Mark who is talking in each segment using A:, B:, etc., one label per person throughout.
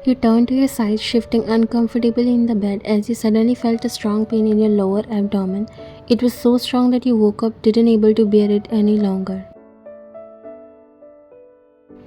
A: You turned to your side, shifting uncomfortably in the bed as you suddenly felt a strong pain in your lower abdomen. It was so strong that you woke up, didn't able to bear it any longer.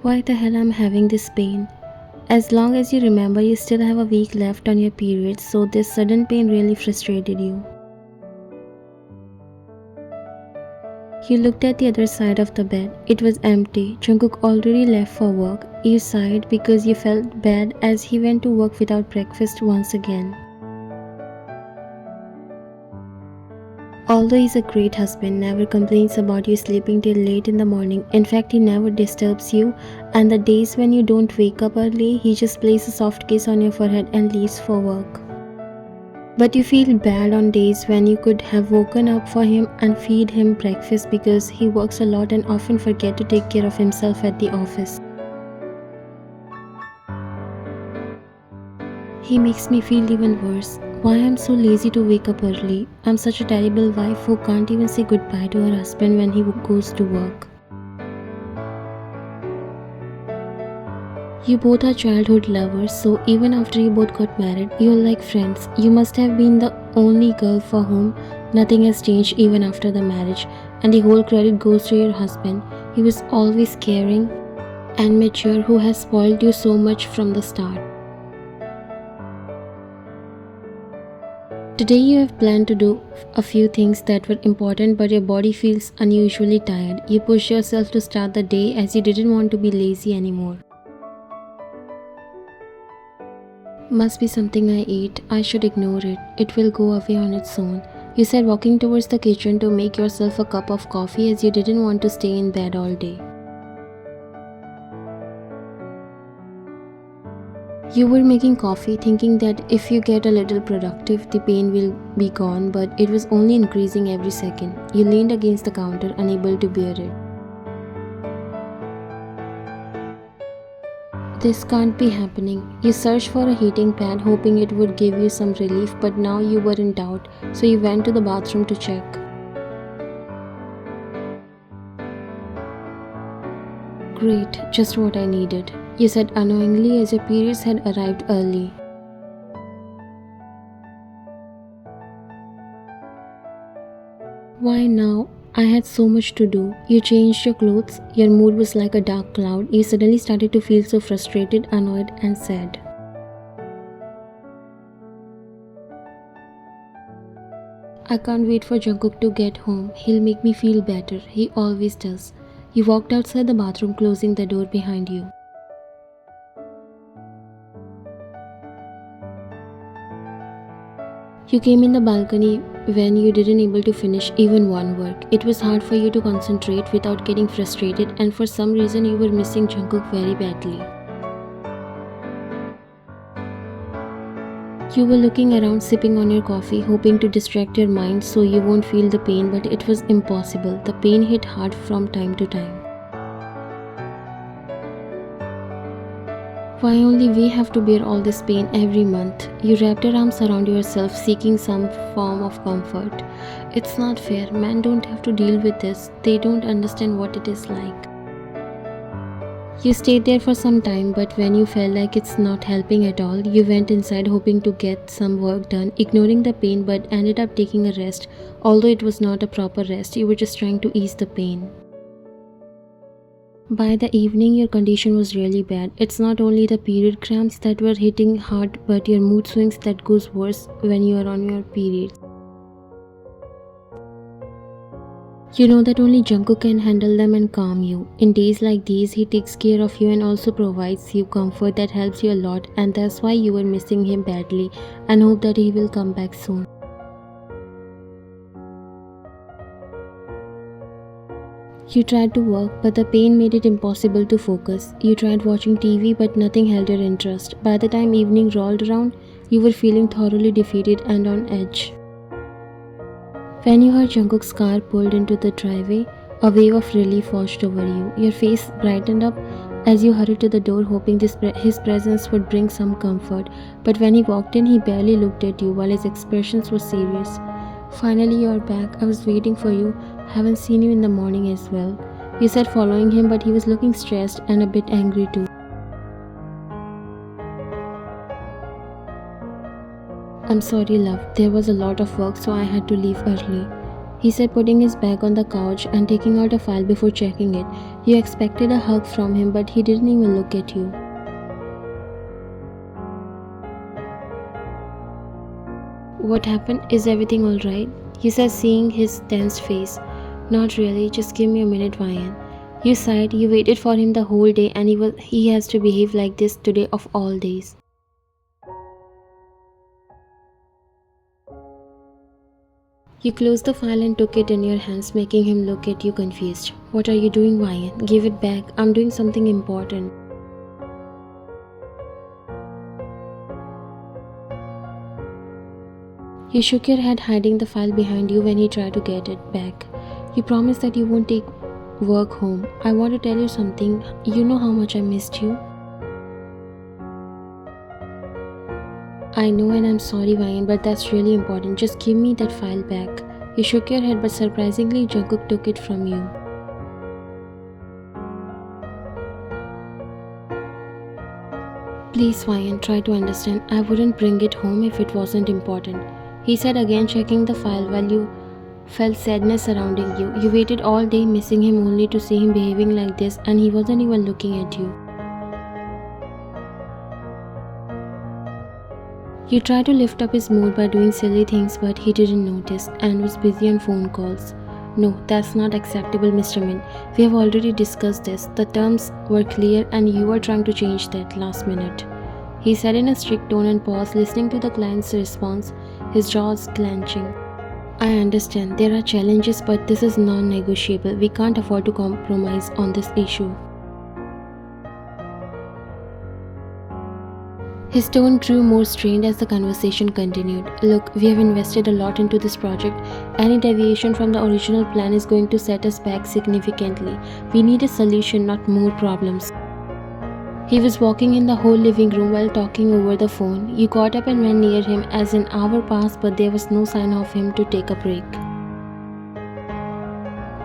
A: Why the hell I'm having this pain? As long as you remember, you still have a week left on your period, so this sudden pain really frustrated you. You looked at the other side of the bed. It was empty. Jungkook already left for work. You sighed because you felt bad as he went to work without breakfast once again. Although he's a great husband, never complains about you sleeping till late in the morning. In fact, he never disturbs you, and the days when you don't wake up early, he just places a soft kiss on your forehead and leaves for work. But you feel bad on days when you could have woken up for him and feed him breakfast because he works a lot and often forget to take care of himself at the office. He makes me feel even worse. Why I'm so lazy to wake up early. I'm such a terrible wife who can't even say goodbye to her husband when he goes to work. You both are childhood lovers, so even after you both got married, you're like friends. You must have been the only girl for whom nothing has changed even after the marriage, and the whole credit goes to your husband. He was always caring and mature, who has spoiled you so much from the start. Today you have planned to do a few things that were important, but your body feels unusually tired. You push yourself to start the day as you didn't want to be lazy anymore. Must be something I ate. I should ignore it. It will go away on its own. You said, walking towards the kitchen to make yourself a cup of coffee as you didn't want to stay in bed all day. You were making coffee, thinking that if you get a little productive, the pain will be gone, but it was only increasing every second. You leaned against the counter, unable to bear it. This can't be happening. You searched for a heating pad, hoping it would give you some relief, but now you were in doubt, so you went to the bathroom to check. Great, just what I needed, you said annoyingly as your periods had arrived early. Why now? I had so much to do. You changed your clothes. Your mood was like a dark cloud. You suddenly started to feel so frustrated, annoyed, and sad. I can't wait for Jungkook to get home. He'll make me feel better. He always does. You walked outside the bathroom, closing the door behind you. You came in the balcony when you didn't able to finish even one work. It was hard for you to concentrate without getting frustrated, and for some reason you were missing Jungkook very badly. You were looking around, sipping on your coffee, hoping to distract your mind so you won't feel the pain, but it was impossible. The pain hit hard from time to time. Why only we have to bear all this pain every month? You wrapped your arms around yourself, seeking some form of comfort. It's not fair. Men don't have to deal with this. They don't understand what it is like. You stayed there for some time, but when you felt like it's not helping at all, you went inside hoping to get some work done, ignoring the pain, but ended up taking a rest. Although it was not a proper rest, you were just trying to ease the pain. By the evening, your condition was really bad. It's not only the period cramps that were hitting hard, but your mood swings that goes worse when you are on your period. You know that only Jungkook can handle them and calm you. In days like these, he takes care of you and also provides you comfort that helps you a lot, and that's why you were missing him badly and hope that he will come back soon. You tried to work, but the pain made it impossible to focus. You tried watching TV, but nothing held your interest. By the time evening rolled around, you were feeling thoroughly defeated and on edge. When you heard Jungkook's car pulled into the driveway, a wave of relief washed over you. Your face brightened up as you hurried to the door, hoping his presence would bring some comfort. But when he walked in, he barely looked at you while his expressions were serious. Finally, you're back. I was waiting for you. Haven't seen you in the morning as well. You said, following him, but he was looking stressed and a bit angry too. I'm sorry, love. There was a lot of work, so I had to leave early. He said, putting his bag on the couch and taking out a file before checking it. You expected a hug from him, but he didn't even look at you. What happened? Is everything alright? He said, seeing his tense face. Not really, just give me a minute, Ryan. You sighed, you waited for him the whole day, and he has to behave like this today of all days. You closed the file and took it in your hands, making him look at you confused. What are you doing, Ryan? Give it back. I'm doing something important. You shook your head, hiding the file behind you when he tried to get it back. You promised that you won't take work home. I want to tell you something. You know how much I missed you. I know, and I'm sorry, Ryan, but that's really important. Just give me that file back. You shook your head, but surprisingly, Jungkook took it from you. Please, Ryan, try to understand. I wouldn't bring it home if it wasn't important. He said, again checking the file while you felt sadness surrounding you. You waited all day missing him only to see him behaving like this, and he wasn't even looking at you. You tried to lift up his mood by doing silly things, but he didn't notice and was busy on phone calls. No, that's not acceptable, Mr. Min. We have already discussed this. The terms were clear and you were trying to change that last minute. He said in a strict tone and paused, listening to the client's response, his jaws clenching. I understand there are challenges, but this is non-negotiable. We can't afford to compromise on this issue. His tone grew more strained as the conversation continued. Look, we have invested a lot into this project. Any deviation from the original plan is going to set us back significantly. We need a solution, not more problems. He was walking in the whole living room while talking over the phone. You got up and went near him as an hour passed, but there was no sign of him to take a break.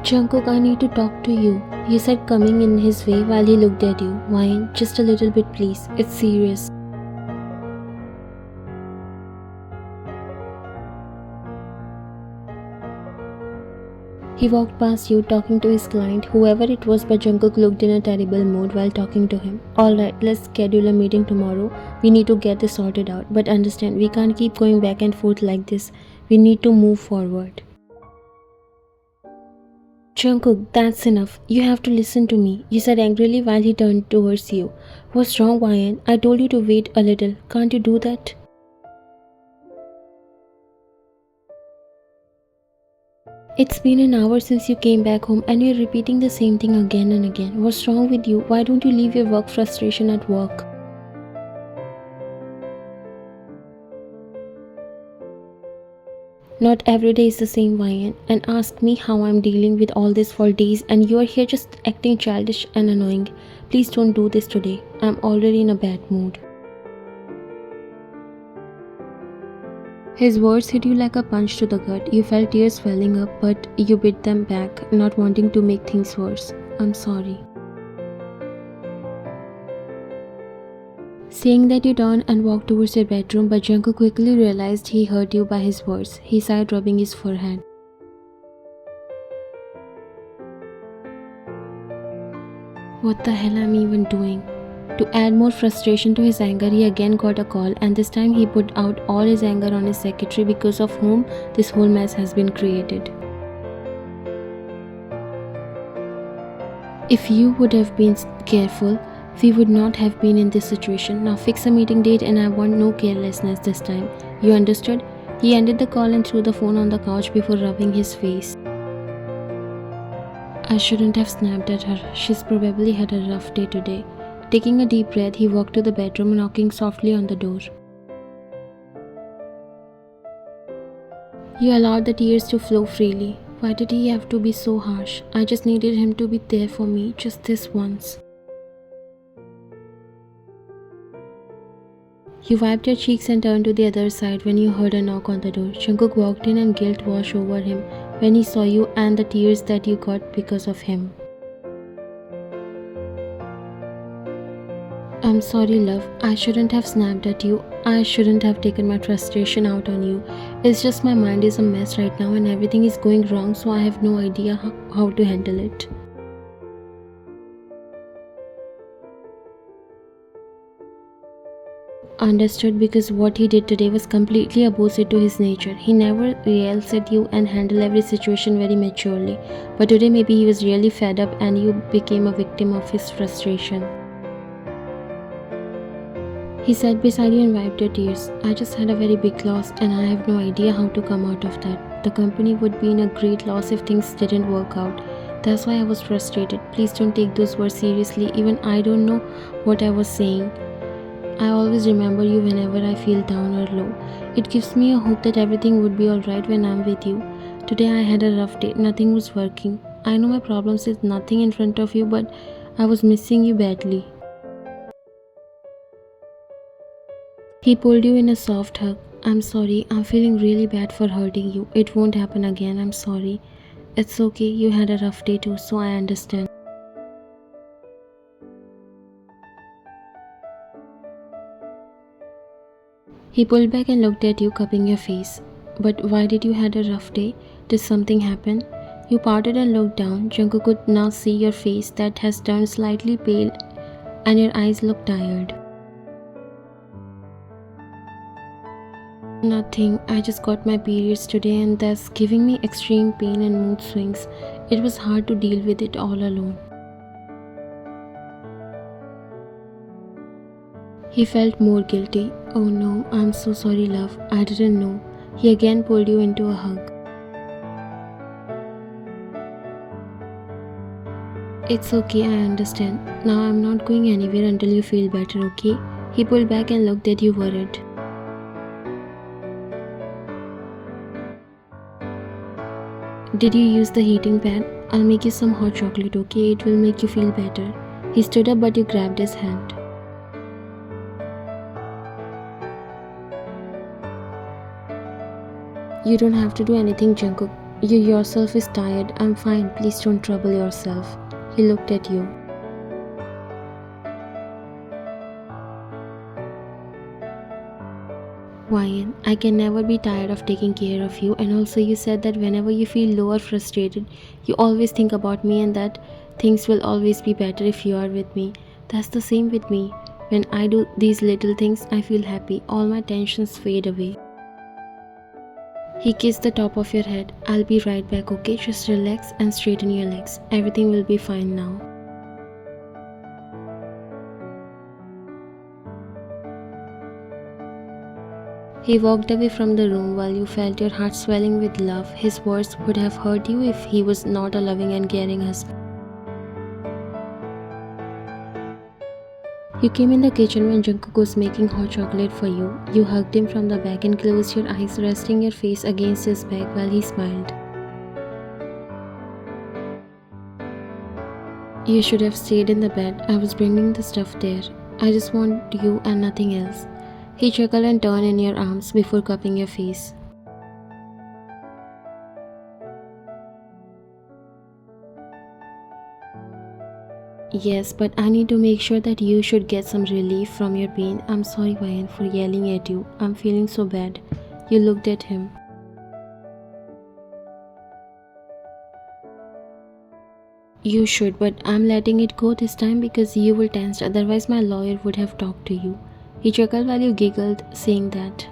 A: Jungkook, I need to talk to you, he said, coming in his way while he looked at you. Ryan, just a little bit please. It's serious. He walked past you, talking to his client, whoever it was, but Jungkook looked in a terrible mood while talking to him. Alright, let's schedule a meeting tomorrow. We need to get this sorted out. But understand, we can't keep going back and forth like this. We need to move forward. Jungkook, that's enough. You have to listen to me, you said angrily while he turned towards you. What's wrong, Ryan? I told you to wait a little. Can't you do that? It's been an hour since you came back home and you're repeating the same thing again and again. What's wrong with you? Why don't you leave your work frustration at work? Not every day is the same, Ryan, and ask me how I'm dealing with all this for days and you are here just acting childish and annoying. Please don't do this today. I'm already in a bad mood. His words hit you like a punch to the gut. You felt tears welling up, but you bit them back, not wanting to make things worse. I'm sorry. Saying that, you turned and walked towards your bedroom, but Jungkook quickly realized he hurt you by his words. He sighed, rubbing his forehead. What the hell am I even doing? To add more frustration to his anger, he again got a call, and this time he put out all his anger on his secretary, because of whom this whole mess has been created. If you would have been careful, we would not have been in this situation. Now fix a meeting date and I want no carelessness this time. You understood? He ended the call and threw the phone on the couch before rubbing his face. I shouldn't have snapped at her. She's probably had a rough day today. Taking a deep breath, he walked to the bedroom, knocking softly on the door. You allowed the tears to flow freely. Why did he have to be so harsh? I just needed him to be there for me, just this once. You wiped your cheeks and turned to the other side when you heard a knock on the door. Jungkook walked in and guilt washed over him when he saw you and the tears that you got because of him. I'm sorry, love. I shouldn't have snapped at you. I shouldn't have taken my frustration out on you. It's just my mind is a mess right now and everything is going wrong, so I have no idea how to handle it. Understood, because what he did today was completely opposite to his nature. He never yells at you and handles every situation very maturely. But today maybe he was really fed up and you became a victim of his frustration. He sat beside you and wiped your tears. I just had a very big loss and I have no idea how to come out of that. The company would be in a great loss if things didn't work out. That's why I was frustrated. Please don't take those words seriously. Even I don't know what I was saying. I always remember you whenever I feel down or low. It gives me a hope that everything would be alright when I'm with you. Today I had a rough day. Nothing was working. I know my problems is nothing in front of you, but I was missing you badly. He pulled you in a soft hug. I'm sorry. I'm feeling really bad for hurting you. It won't happen again. I'm sorry. It's okay. You had a rough day too, so I understand. He pulled back and looked at you, cupping your face. But why did you had a rough day? Did something happen? You parted and looked down. Jungkook could now see your face that has turned slightly pale and your eyes look tired. Nothing. I just got my periods today and that's giving me extreme pain and mood swings. It was hard to deal with it all alone. He felt more guilty. Oh no, I'm so sorry, love. I didn't know. He again pulled you into a hug. It's okay, I understand. Now I'm not going anywhere until you feel better, okay? He pulled back and looked at you worried. Did you use the heating pad? I'll make you some hot chocolate, okay? It will make you feel better. He stood up but you grabbed his hand. You don't have to do anything, Jungkook. You yourself is tired. I'm fine. Please don't trouble yourself. He looked at you. Ryan, I can never be tired of taking care of you, and also you said that whenever you feel low or frustrated, you always think about me and that things will always be better if you are with me. That's the same with me. When I do these little things, I feel happy. All my tensions fade away. He kissed the top of your head. I'll be right back, okay? Just relax and straighten your legs. Everything will be fine now. He walked away from the room while you felt your heart swelling with love. His words would have hurt you if he was not a loving and caring husband. You came in the kitchen when Jungkook was making hot chocolate for you. You hugged him from the back and closed your eyes, resting your face against his back while he smiled. You should have stayed in the bed. I was bringing the stuff there. I just want you and nothing else. He chuckled and turned in your arms before cupping your face. Yes, but I need to make sure that you should get some relief from your pain. I'm sorry, Ryan, for yelling at you. I'm feeling so bad. You looked at him. You should, but I'm letting it go this time because you were tensed. Otherwise, my lawyer would have talked to you. He chuckled while you giggled, saying that.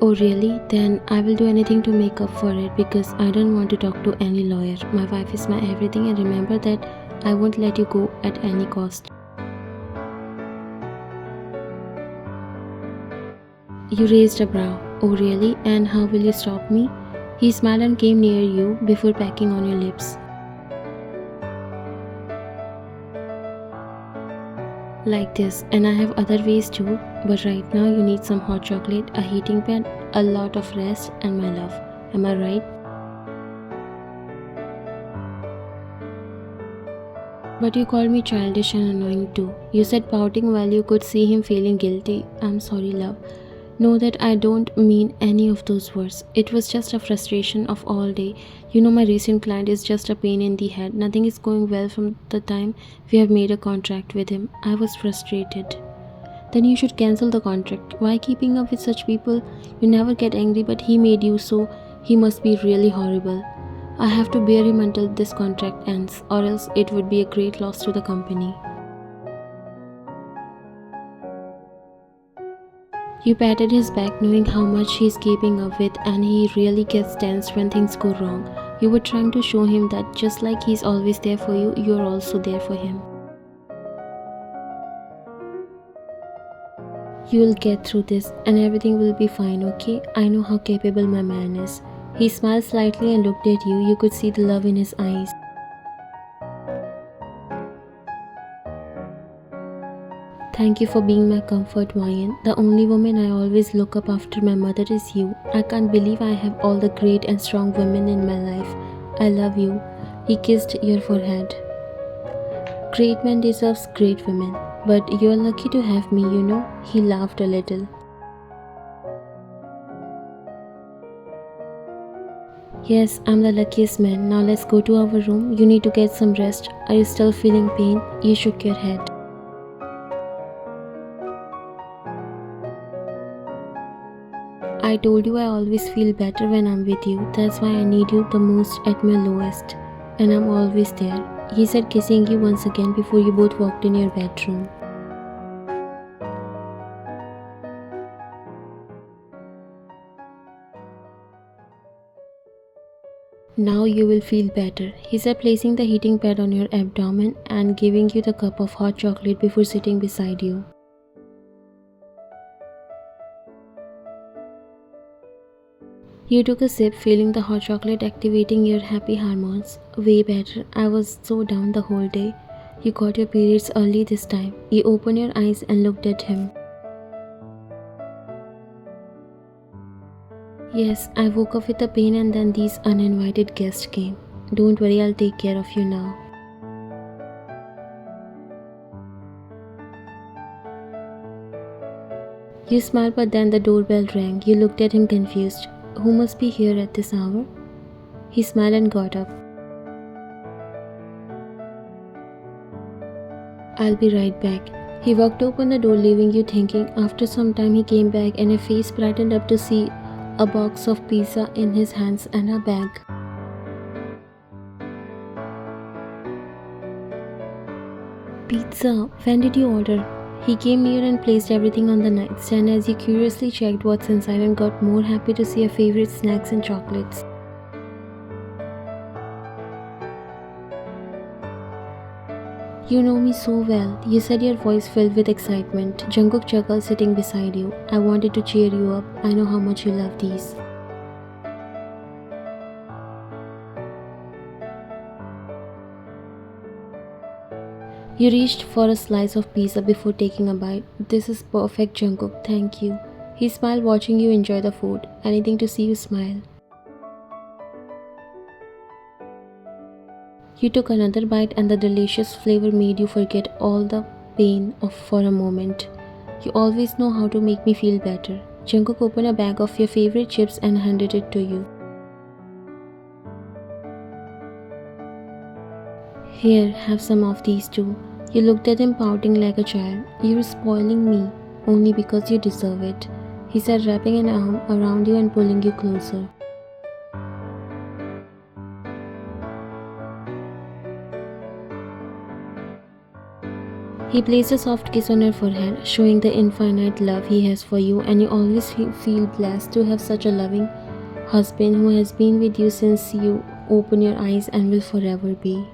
A: Oh really? Then I will do anything to make up for it because I don't want to talk to any lawyer. My wife is my everything and remember that I won't let you go at any cost. You raised a brow. Oh really? And how will you stop me? He smiled and came near you before pecking on your lips. Like this, and I have other ways too, but right now you need some hot chocolate, a heating pad, a lot of rest, and my love. Am I right? But you called me childish and annoying too. You said pouting while you could see him feeling guilty. I'm sorry, love. Know that I don't mean any of those words. It was just a frustration of all day. You know, my recent client is just a pain in the head. Nothing is going well from the time we have made a contract with him. I was frustrated. Then you should cancel the contract. Why keeping up with such people? You never get angry, but he made you, so he must be really horrible. I have to bear him until this contract ends, or else it would be a great loss to the company. You patted his back, knowing how much he's keeping up with, and he really gets tense when things go wrong. You were trying to show him that just like he's always there for you, you're also there for him. You'll get through this, and everything will be fine, okay? I know how capable my man is. He smiled slightly and looked at you. You could see the love in his eyes. Thank you for being my comfort, Ryan. The only woman I always look up after my mother is you. I can't believe I have all the great and strong women in my life. I love you. He kissed your forehead. Great man deserves great women, but you're lucky to have me, you know. He laughed a little. Yes, I'm the luckiest man. Now let's go to our room. You need to get some rest. Are you still feeling pain? You shook your head. I told you I always feel better when I'm with you. That's why I need you the most at my lowest. And I'm always there. He said, kissing you once again before you both walked in your bedroom. Now you will feel better, he said, placing the heating pad on your abdomen and giving you the cup of hot chocolate before sitting beside you. You took a sip, feeling the hot chocolate activating your happy hormones. Way better. I was so down the whole day. You got your periods early this time. You opened your eyes and looked at him. Yes, I woke up with a pain and then these uninvited guests came. Don't worry, I'll take care of you now. You smiled, but then the doorbell rang. You looked at him confused. Who must be here at this hour? He smiled and got up. I'll be right back. He walked to open the door, leaving you thinking. After some time he came back and his face brightened up to see a box of pizza in his hands and a bag. Pizza? When did you order? He came near and placed everything on the nightstand as you curiously checked what's inside and got more happy to see your favorite snacks and chocolates. You know me so well, you said, your voice filled with excitement. Jungkook chuckled, sitting beside you. I wanted to cheer you up. I know how much you love these. You reached for a slice of pizza before taking a bite. This is perfect, Jungkook. Thank you. He smiled, watching you enjoy the food. Anything to see you smile. You took another bite and the delicious flavor made you forget all the pain for a moment. You always know how to make me feel better. Jungkook opened a bag of your favorite chips and handed it to you. Here, have some of these too. You looked at him, pouting like a child. You're spoiling me, only because you deserve it, he said, wrapping an arm around you and pulling you closer. He placed a soft kiss on your forehead, showing the infinite love he has for you, and you always feel blessed to have such a loving husband who has been with you since you open your eyes and will forever be.